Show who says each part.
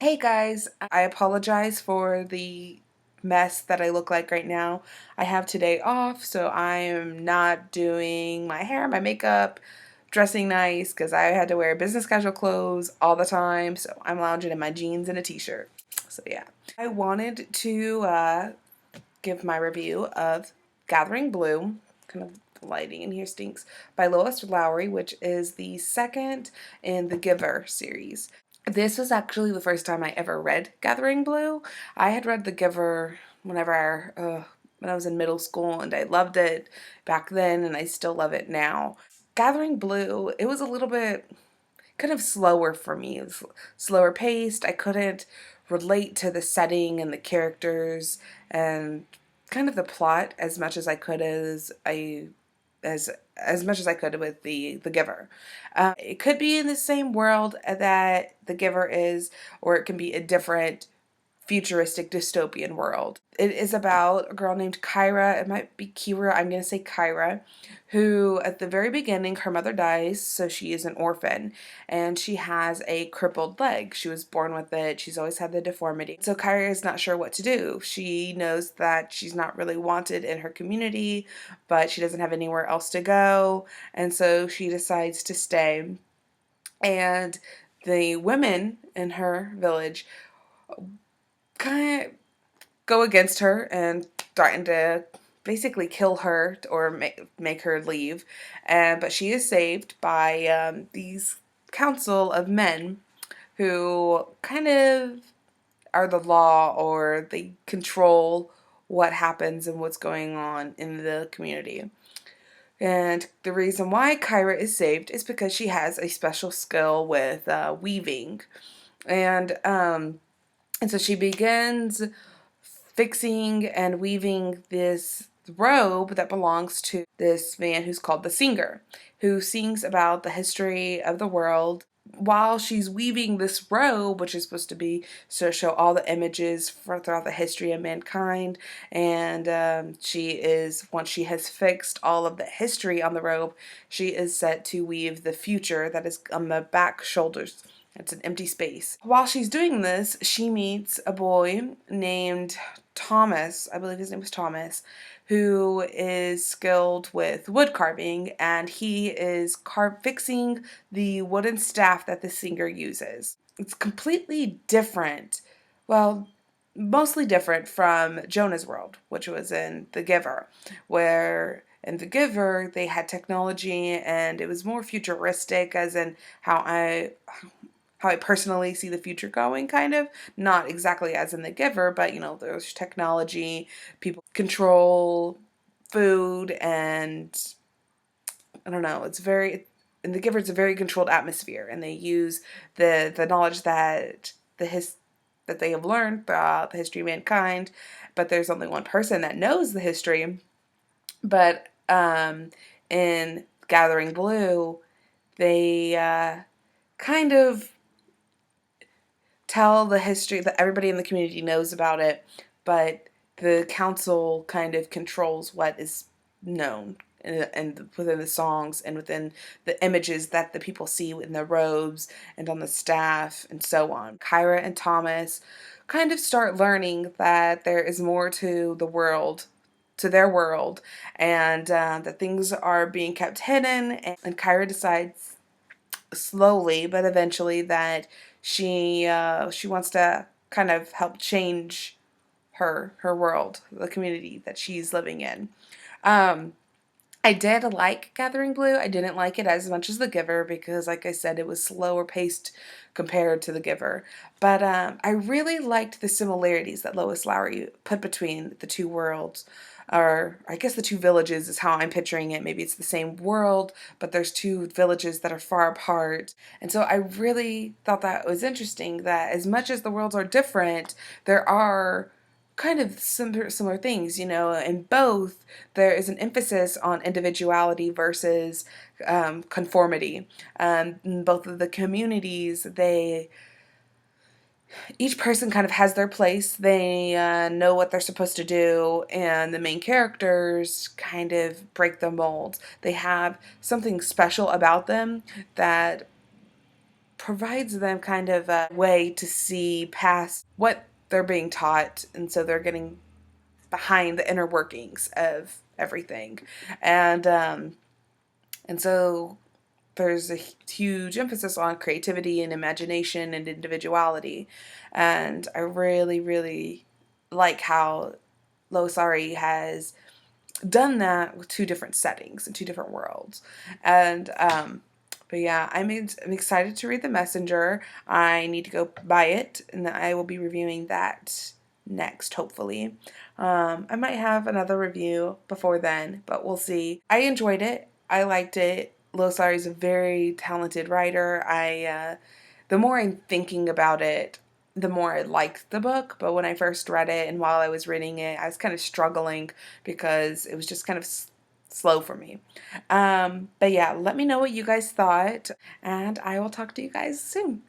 Speaker 1: Hey guys, I apologize for the mess that I look like right now. I have today off, so I am not doing my hair, my makeup, dressing nice because I had to wear business casual clothes all the time, so I'm lounging in my jeans and a t-shirt. So yeah. I wanted to give my review of Gathering Blue, kind of the lighting in here stinks, by Lois Lowry, which is the second in the Giver series. This was actually the first time I ever read Gathering Blue. I had read The Giver when I was in middle school, and I loved it back then, and I still love it now. Gathering Blue, it was a little bit kind of slower for me. It was slower paced. I couldn't relate to the setting and the characters and kind of the plot as much as I could as much as I could with the Giver. It could be in the same world that the Giver is, or it can be a different futuristic dystopian world. It is about a girl named Kyra. It might be Kira. I'm going to say Kyra, who at the very beginning, her mother dies, so she is an orphan, and she has a crippled leg. She was born with it. She's always had the deformity. So Kyra is not sure what to do. She knows that she's not really wanted in her community, but she doesn't have anywhere else to go, and so she decides to stay. And the women in her village kind of go against her and threaten to basically kill her or make her leave. But she is saved by these council of men who kind of are the law, or they control what happens and what's going on in the community. And the reason why Kyra is saved is because she has a special skill with weaving. And um, and so she begins fixing and weaving this robe that belongs to this man who's called the Singer, who sings about the history of the world. While she's weaving this robe, which is supposed to be to show all the images throughout the history of mankind, and once she has fixed all of the history on the robe, she is set to weave the future that is on the back shoulders. It's an empty space. While she's doing this, she meets a boy named Thomas, I believe his name was Thomas, who is skilled with wood carving, and he is fixing the wooden staff that the Singer uses. It's completely different, well, mostly different from Jonah's world, which was in The Giver, where in The Giver they had technology and it was more futuristic, as in how I personally see the future going, kind of. Not exactly as in The Giver, but there's technology, people control food, and I don't know, in The Giver, it's a very controlled atmosphere, and they use the knowledge that they have learned throughout the history of mankind, but there's only one person that knows the history. But in Gathering Blue, they kind of tell the history that everybody in the community knows about it, but the council kind of controls what is known, and within the songs and within the images that the people see in the robes and on the staff and so on. Kyra and Thomas kind of start learning that there is more to the world, to their world, and that things are being kept hidden. And Kyra decides slowly but eventually that she wants to kind of help change her world, the community that she's living in. Um, I did like Gathering Blue. I didn't like it as much as The Giver because, like I said, it was slower paced compared to The Giver. But I really liked the similarities that Lois Lowry put between the two worlds. Or I guess the two villages is how I'm picturing it. Maybe it's the same world, but there's two villages that are far apart. And so I really thought that was interesting that as much as the worlds are different, there are kind of similar things. In both there is an emphasis on individuality versus conformity. In both of the communities, each person kind of has their place. They know what they're supposed to do, and the main characters kind of break the mold. They have something special about them that provides them kind of a way to see past what they're being taught, and so they're getting behind the inner workings of everything. And so there's a huge emphasis on creativity and imagination and individuality. And I really, really like how Lois Lowry has done that with two different settings and two different worlds. And but yeah, I'm excited to read The Messenger. I need to go buy it, and I will be reviewing that next, hopefully. I might have another review before then, but we'll see. I enjoyed it. I liked it. Lois Lowry is a very talented writer. The more I'm thinking about it, the more I liked the book. But when I first read it, and while I was reading it, I was kind of struggling because it was just kind of slow for me. But yeah, let me know what you guys thought, and I will talk to you guys soon.